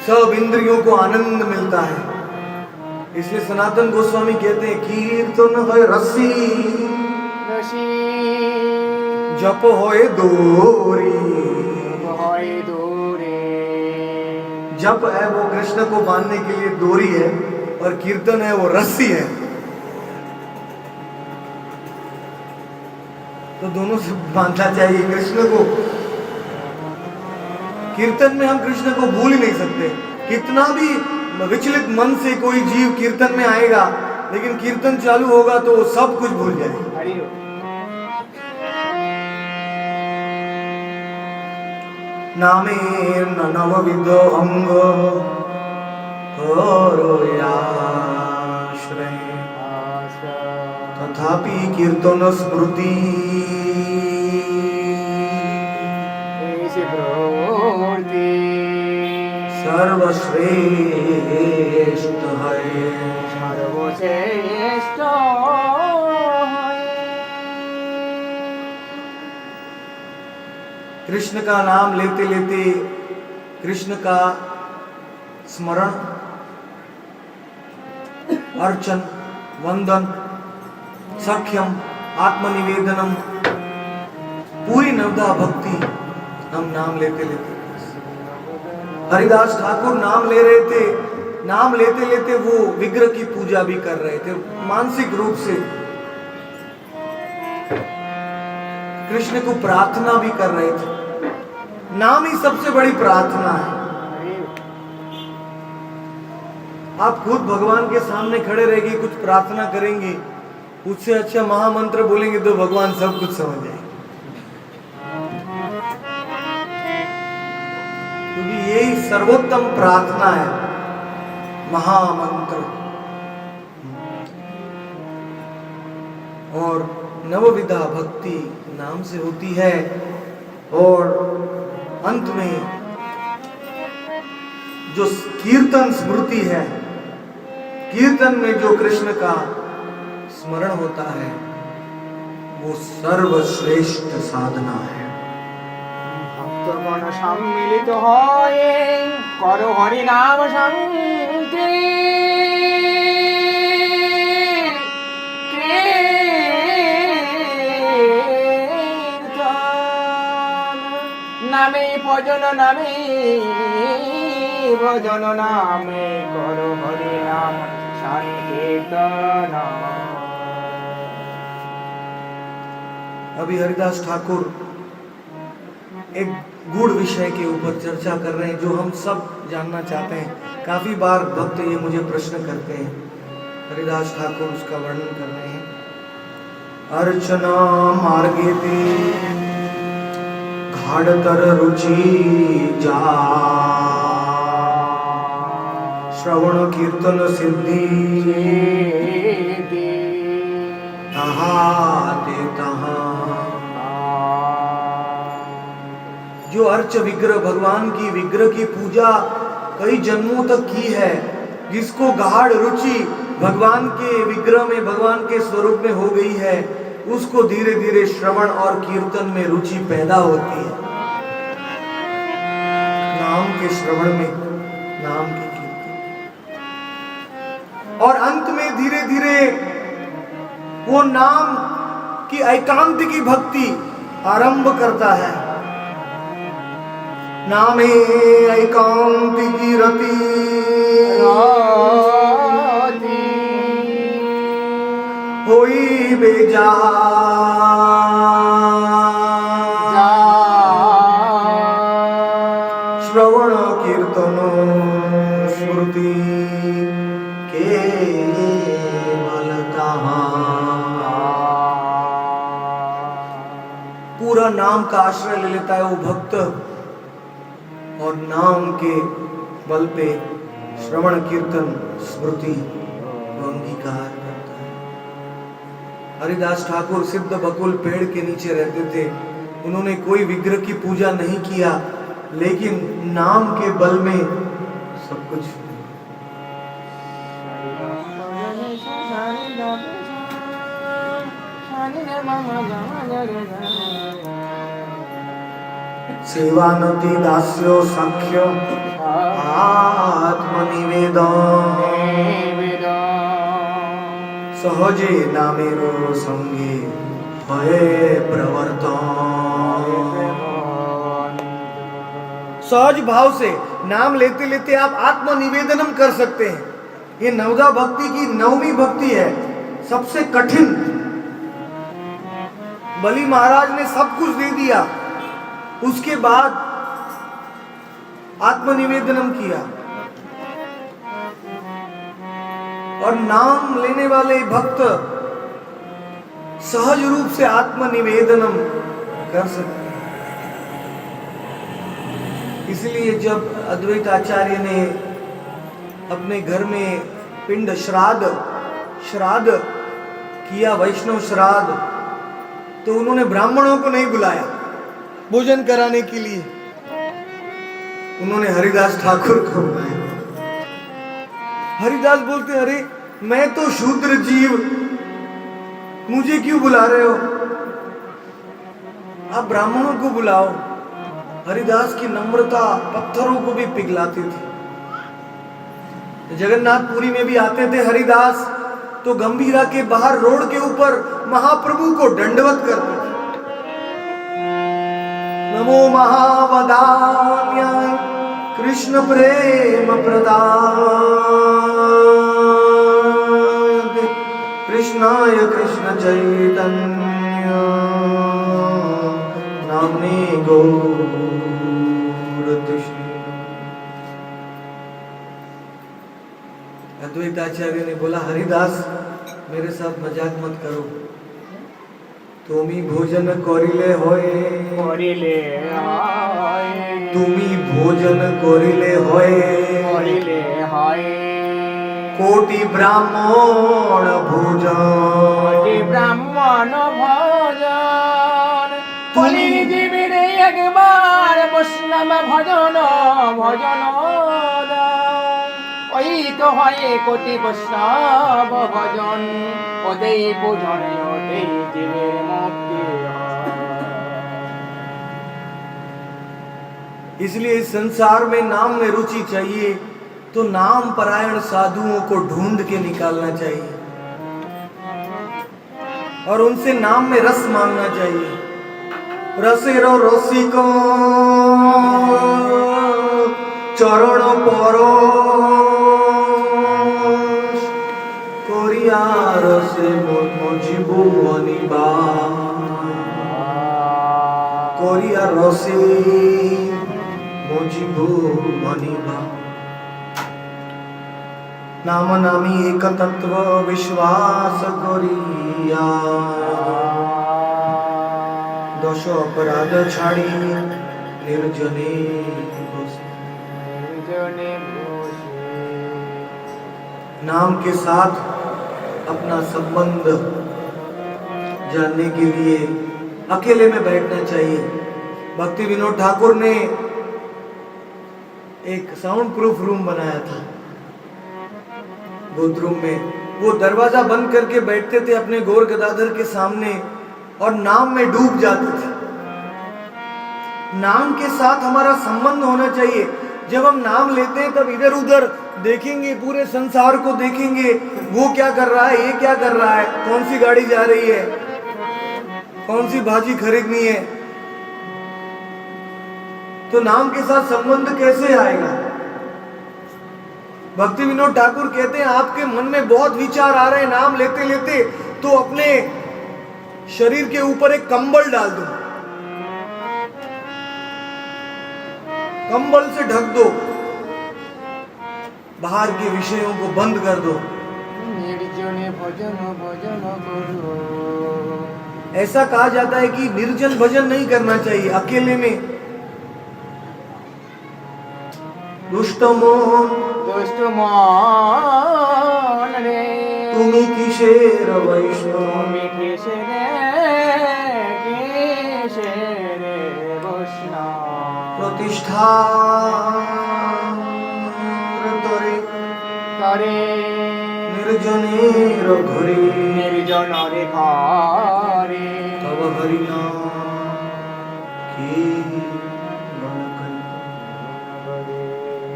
सब इंद्रियों को आनंद मिलता है। इसलिए सनातन गोस्वामी कहते हैं कीर्तन है रस्सी रसी जप होए दोरी। होय दूरे जप है वो कृष्ण को बांधने के लिए डोरी है और कीर्तन है वो रस्सी है। तो दोनों से बांधना चाहिए कृष्ण को। कीर्तन में हम कृष्ण को भूल ही नहीं सकते। कितना भी विचलित मन से कोई जीव कीर्तन में आएगा, लेकिन कीर्तन चालू होगा तो वो सब कुछ भूल जाए। हरि नामे नवविध अंग करोयाश्रय तथापि कीर्तन स्मृति प्रवृत्ति सर्वश्रेष्ठ है। सर्वश्रेष्ठ कृष्ण का नाम लेते लेते कृष्ण का स्मरण, अर्चन, वंदन, सख्यम, आत्मनिवेदनम, पूरी नवदा भक्ति हम नाम लेते लेते। हरिदास ठाकुर नाम ले रहे थे, नाम लेते लेते वो विग्रह की पूजा भी कर रहे थे मानसिक रूप से। कृष्ण को प्रार्थना भी कर रहे थे। नाम ही सबसे बड़ी प्रार्थना है। आप खुद भगवान के सामने खड़े रहेंगे, कुछ प्रार्थना करेंगे, उससे अच्छा महामंत्र बोलेंगे तो भगवान सब कुछ समझ जाएंगे। क्योंकि यही सर्वोत्तम प्रार्थना है, महामंत्र। और नवविधा भक्ति नाम से होती है। और अंत में जो कीर्तन स्मृति है, कीर्तन में जो कृष्ण का स्मरण होता है, वो सर्वश्रेष्ठ साधना है। भक्तगण सम्मिलित हये करो हरि नाम संकीर्तन नामे भजन नामे भजन नामे करो हरि नाम संकीर्तन। अभी हरिदास ठाकुर एक गूढ़ विषय के ऊपर चर्चा कर रहे हैं जो हम सब जानना चाहते हैं। काफी बार भक्त ये मुझे प्रश्न करते हैं, हरिदास ठाकुर उसका वर्णन कर रहे हैं। अर्चना मार्गे ते घाड़तर रुचि जा श्रवण कीर्तन सिद्धि तहाँ ते तहाँ। जो अर्च विग्रह, भगवान की विग्रह की पूजा कई जन्मों तक की है, जिसको गाढ़ रुचि भगवान के विग्रह में, भगवान के स्वरूप में हो गई है, उसको धीरे धीरे श्रवण और कीर्तन में रुचि पैदा होती है। नाम के श्रवण में, नाम के कीर्तन, और अंत में धीरे धीरे वो नाम की एकांत की भक्ति आरंभ करता है। नामे एकांत की रति होई बेजा श्रवण कीर्तन स्मृति पूरा नाम का आश्रय ले लेता है वो भक्त, और नाम के बल पे श्रवण कीर्तन स्मृति को अंगीकार करता है। हरिदास ठाकुर सिद्ध बकुल पेड़ के नीचे रहते थे। उन्होंने कोई विग्रह की पूजा नहीं किया, लेकिन नाम के बल में सब कुछ। सेवानति दास्यो सख्यो आत्मनिवेदन सहजे नामेरो संगे भये प्रवर्तन। सहज भाव से नाम लेते लेते आप आत्मनिवेदनम कर सकते हैं। ये नवदा भक्ति की 9वीं भक्ति है, सबसे कठिन। बलि महाराज ने सब कुछ दे दिया, उसके बाद आत्मनिवेदनम किया। और नाम लेने वाले भक्त सहज रूप से आत्मनिवेदनम कर सकते हैं। इसलिए जब अद्वैत आचार्य ने अपने घर में पिंड श्राद्ध किया, वैष्णव श्राद्ध, तो उन्होंने ब्राह्मणों को नहीं बुलाया भोजन कराने के लिए, उन्होंने हरिदास ठाकुर को बुलाया। हरिदास बोलते, अरे मैं तो शूद्र जीव, मुझे क्यों बुला रहे हो, आप ब्राह्मणों को बुलाओ। हरिदास की नम्रता पत्थरों को भी पिघलाती थी। जगन्नाथपुरी में भी आते थे हरिदास, तो गंभीरा के बाहर रोड के ऊपर महाप्रभु को दंडवत करते थे। नमो महावदान्याय कृष्ण प्रेम प्रदाय कृष्णाय कृष्ण चैतन्य नाम्ने गौरतिष्ठ। अद्वैत आचार्य ने बोला, हरिदास मेरे साथ मजाक मत करो, तुमी भोजन करिले होए, तुमी भोजन करिले होए, कोटि ब्राह्मण भोजन, कली जीवन एकबार वैष्णव भजन ওই তো হয় কোটি বৈষ্ণব ভজন, ওদেই ভোজন ওদেই জীবের মুক্তি হয়। इसलिए इस संसार में नाम में रुचि चाहिए तो नाम परायण साधुओं को ढूंढ के निकालना चाहिए और उनसे नाम में रस मांगना चाहिए। रसेरो रसिको चरण परो रसे मजिबू अनिबा कोरिया रसे मजिबू अनिबा। नाम नामी एक तत्व विश्वास करिया, दश अपराध छाड़ी निर्जने नाम के साथ अपना संबंध जानने के लिए अकेले में बैठना चाहिए। भक्ति विनोद ठाकुर ने एक साउंड प्रूफ रूम बनाया था बुद्ध रूम में। वो दरवाजा बंद करके बैठते थे अपने गौर गदाधर के सामने और नाम में डूब जाते थे। नाम के साथ हमारा संबंध होना चाहिए। जब हम नाम लेते हैं तब इधर उधर देखेंगे, पूरे संसार को देखेंगे, वो क्या कर रहा है, ये क्या कर रहा है, कौन सी गाड़ी जा रही है, कौन सी भाजी खरीदनी है, तो नाम के साथ संबंध कैसे आएगा। भक्ति विनोद ठाकुर कहते हैं, आपके मन में बहुत विचार आ रहे हैं नाम लेते लेते, तो अपने शरीर के ऊपर एक कंबल डाल दो, कंबल से ढक दो, बाहर के विषयों को बंद कर दो। निर्जने भजन भजन करो। ऐसा कहा जाता है कि निर्जन भजन नहीं करना चाहिए, अकेले में। दुष्ट मोहन रे तुम्ही किशेर वैष्णव, তুমি কিসের বৈষ্ণব। प्रतिष्ठा करे निर्जनेर घरे, निर्जन घरे तब हरिनाम की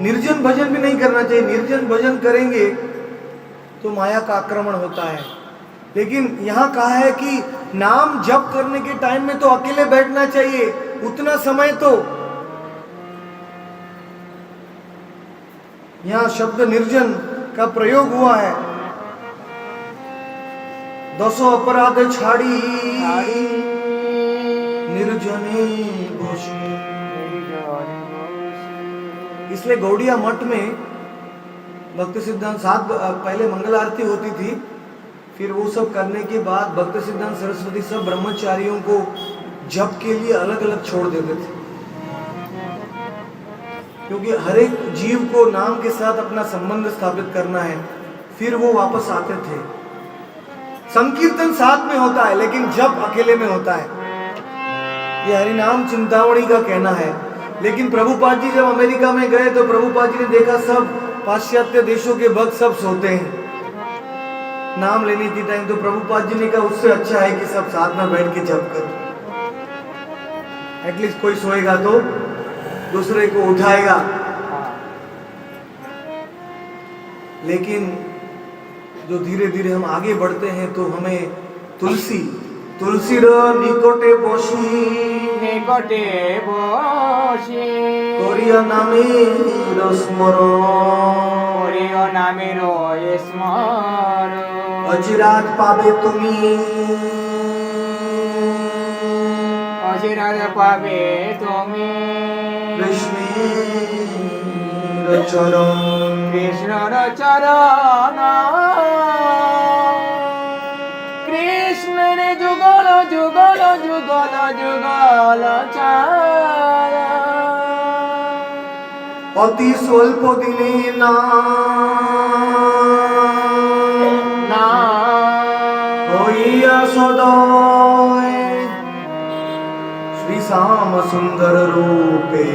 निर्जन भजन भी नहीं करना चाहिए। निर्जन भजन करेंगे तो माया का आक्रमण होता है। लेकिन यहाँ कहा है कि नाम जप करने के टाइम में तो अकेले बैठना चाहिए, उतना समय तो। यहाँ शब्द निर्जन का प्रयोग हुआ है। दसो अपराध छाड़ी निर्जने बसी। इसलिए गौड़िया मठ में भक्ति सिद्धांत साथ पहले मंगल आरती होती थी, फिर वो सब करने के बाद भक्ति सिद्धांत सरस्वती सब ब्रह्मचारियों को जप के लिए अलग अलग छोड़ देते थे, क्योंकि हर एक जीव को नाम के साथ अपना संबंध स्थापित करना है। फिर वो वापस आते थे। संकीर्तन साथ में होता है लेकिन जप अकेले में होता है। ये हरिनाम चिंतामणि का कहना है। लेकिन प्रभुपाद जी जब अमेरिका में गए तो प्रभुपाद जी ने देखा सब पाश्चात्य देशों के भक्त सब सोते हैं नाम लेने की टाइम। तो प्रभुपाद जी ने कहा उससे अच्छा है कि सब साथ में बैठ के जप करो, एटलीस्ट कोई सोएगा तो दूसरे को उठाएगा। लेकिन जो धीरे धीरे हम आगे बढ़ते हैं तो हमें तुलसी निकोटे बसी तोरिया नामेर स्मरण अचिरात पावे तुम्हें कृष्णर चरण कृष्ण रे जुगल जुगल जुगल जुगल चारा अति स्वल्प दिने ना होइया सदय श्री श्याम सुंदर रूपे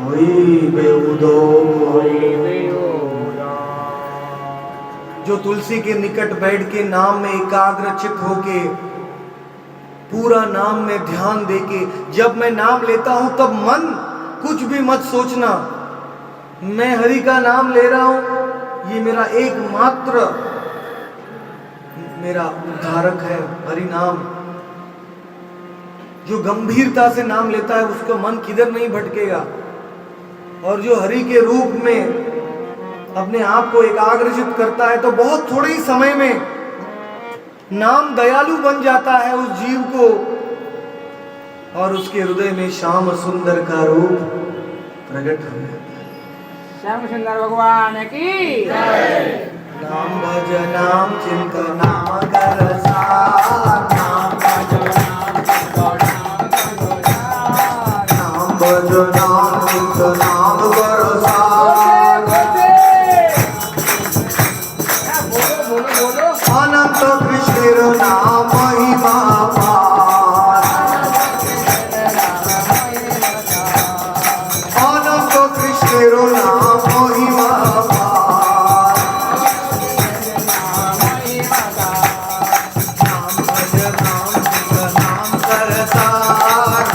होइबे उदय। जो तुलसी के निकट बैठ के नाम में एकाग्रचित होके पूरा नाम में ध्यान देके, जब मैं नाम लेता हूं तब मन कुछ भी मत सोचना, मैं हरि का नाम ले रहा हूं, ये मेरा एकमात्र मेरा उद्धारक है हरि नाम। जो गंभीरता से नाम लेता है उसका मन किधर नहीं भटकेगा। और जो हरि के रूप में अपने आप को एकाग्रचित करता है तो बहुत थोड़े ही समय में नाम दयालु बन जाता है उस जीव को, और उसके हृदय में श्याम सुंदर का रूप प्रकट हो जाता है। श्याम सुंदर भगवान की नाम भज नाम चिंत नाम कर सार, नाम भज नाम चिंत नाम कर अनंत कृष्ण नाम महिमा पार, अनंत कृष्ण नाम महिमा पार। नाम भज नाम चिंत नाम कर सार,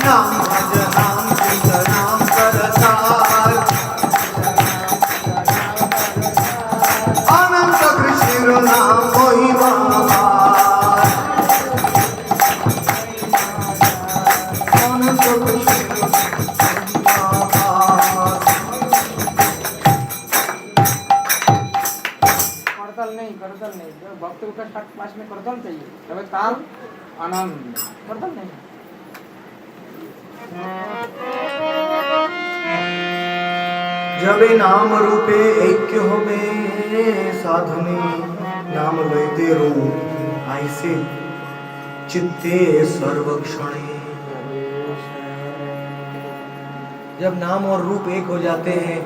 नाम भज नाम चिंत नाम कर सार। अनंत कृष्ण नाम महिमा पार, अनंत कृष्ण महिमा पार। करतल नहीं जो भक्त का पास में करतल चाहिए, तब ताल आनंद, करतल नहीं। जब नाम रूपे ऐक्य होवे साधने, नाम लयते रूप ऐसे चित्ते सर्वक्षणे। जब नाम और रूप एक हो जाते हैं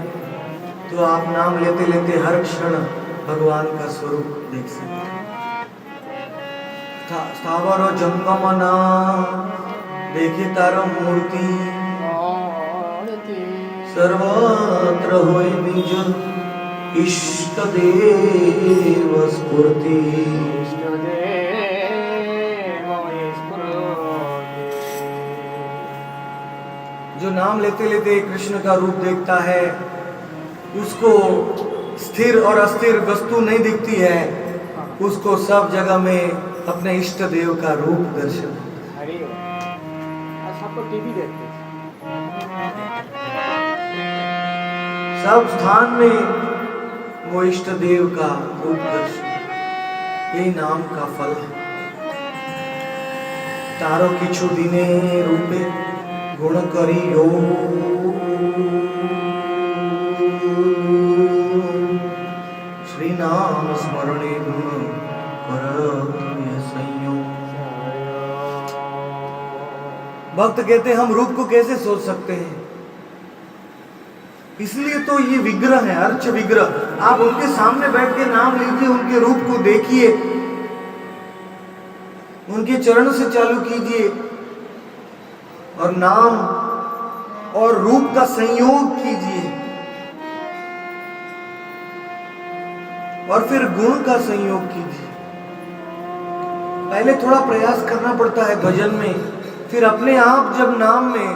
तो आप नाम लेते लेते हर क्षण भगवान का स्वरूप देख सकते हैं। स्थावर जंगमना देखे तार मूर्ति, सर्वत्र होय निज इष्ट देव स्फूर्ति। जो नाम लेते लेते कृष्ण का रूप देखता है उसको स्थिर और अस्थिर वस्तु नहीं दिखती है, उसको सब जगह में अपने इष्ट देव का रूप दर्शन। अरे आज सबको टीवी देखते हैं। सब स्थान में वो इष्ट देव का रूप दर्शन, यही नाम का फल है। तारो किछु दिने रूपे गुण करियो, श्री नाम स्मरणे गुण करत संयोग। भक्त कहते हैं हम रूप को कैसे सोच सकते हैं, इसलिए तो ये विग्रह है, अर्च विग्रह। आप उनके सामने बैठ के नाम लीजिए, उनके रूप को देखिए, उनके चरण से चालू कीजिए और नाम और रूप का संयोग कीजिए और फिर गुण का संयोग कीजिए। पहले थोड़ा प्रयास करना पड़ता है भजन में, फिर अपने आप जब नाम में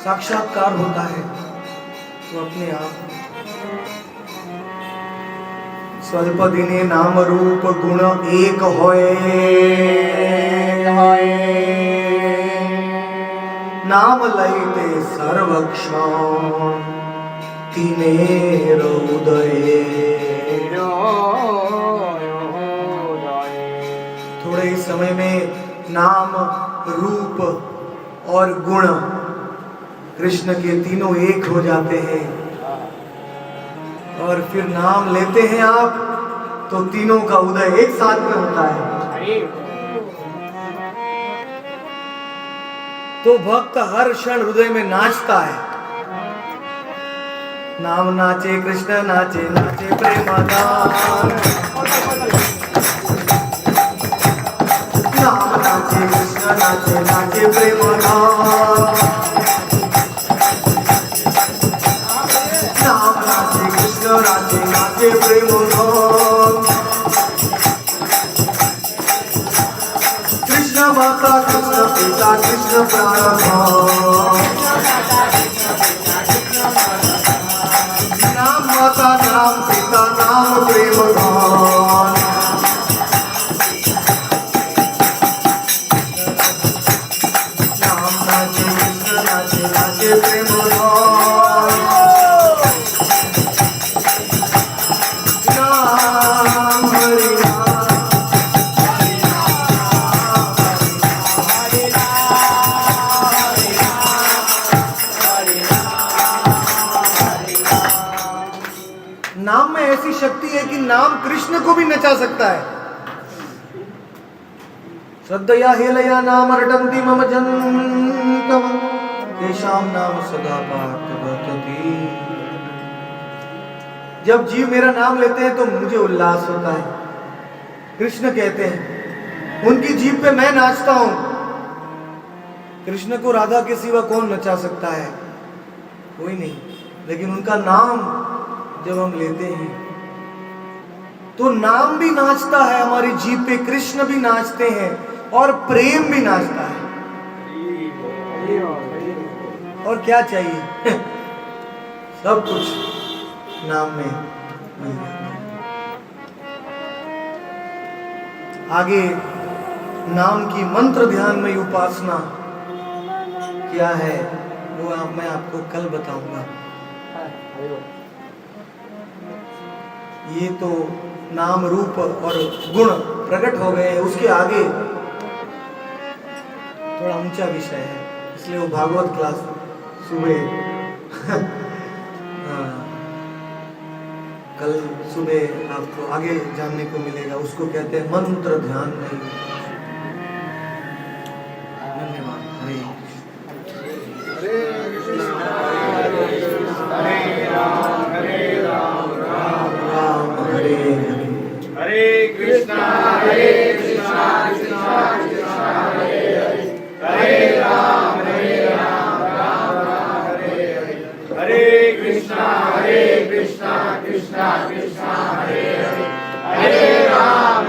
साक्षात्कार होता है तो अपने आप स्वल्प दिने नाम रूप गुण एक होए, नाम लयते सर्वक्षण तीनेर उदय। थोड़े ही समय में नाम रूप और गुण कृष्ण के तीनों एक हो जाते हैं और फिर नाम लेते हैं आप तो तीनों का उदय एक साथ में होता है। तो भक्त हर क्षण हृदय में नाचता है। नाम नाचे कृष्ण नाचे नाचे प्रेमदान, नाम नाचे कृष्ण नाचे नाचे प्रेमदान, नाम नाचे कृष्ण नाचे नाचे प्रेमदान। कृष्ण माता कृष्ण पिता कृष्ण प्राणधाम, नाम माता नाम पिता नाम प्रेमधाम। नाम नाचे कृष्ण नाचे नाचे प्रेमधाम, नाम हरि नाम में ऐसी शक्ति है कि नाम कृष्ण को भी नचा सकता है। श्रद्धया हेलया नाम रटन्ति मम जन्तव, तेषां नाम सदा पार्थ वर्तते। जब जीव मेरा नाम लेते हैं तो मुझे उल्लास होता है। कृष्ण कहते हैं उनकी जीभ पे मैं नाचता हूं। कृष्ण को राधा के सिवा कौन नचा सकता है, कोई नहीं। लेकिन उनका नाम जब हम लेते हैं तो नाम भी नाचता है हमारी जीभ पे, कृष्ण भी नाचते हैं और प्रेम भी नाचता है। और क्या चाहिए सब कुछ नाम में मिल जाता है। आगे नाम की मंत्र ध्यान में उपासना क्या है वो मैं आपको कल बताऊंगा। ये तो नाम रूप और गुण प्रकट हो गए हैं, उसके आगे थोड़ा ऊंचा विषय है, इसलिए वो भागवत क्लास सुबह कल सुबह आपको आगे जानने को मिलेगा। उसको कहते हैं मंत्र ध्यान नहीं। धन्यवाद। हरे हरे कृष्णा हरे कृष्णा कृष्णा कृष्णा हरे हरे, हरे राम राम राम हरे हरे। हरे कृष्णा कृष्णा कृष्णा हरे हरे, हरे राम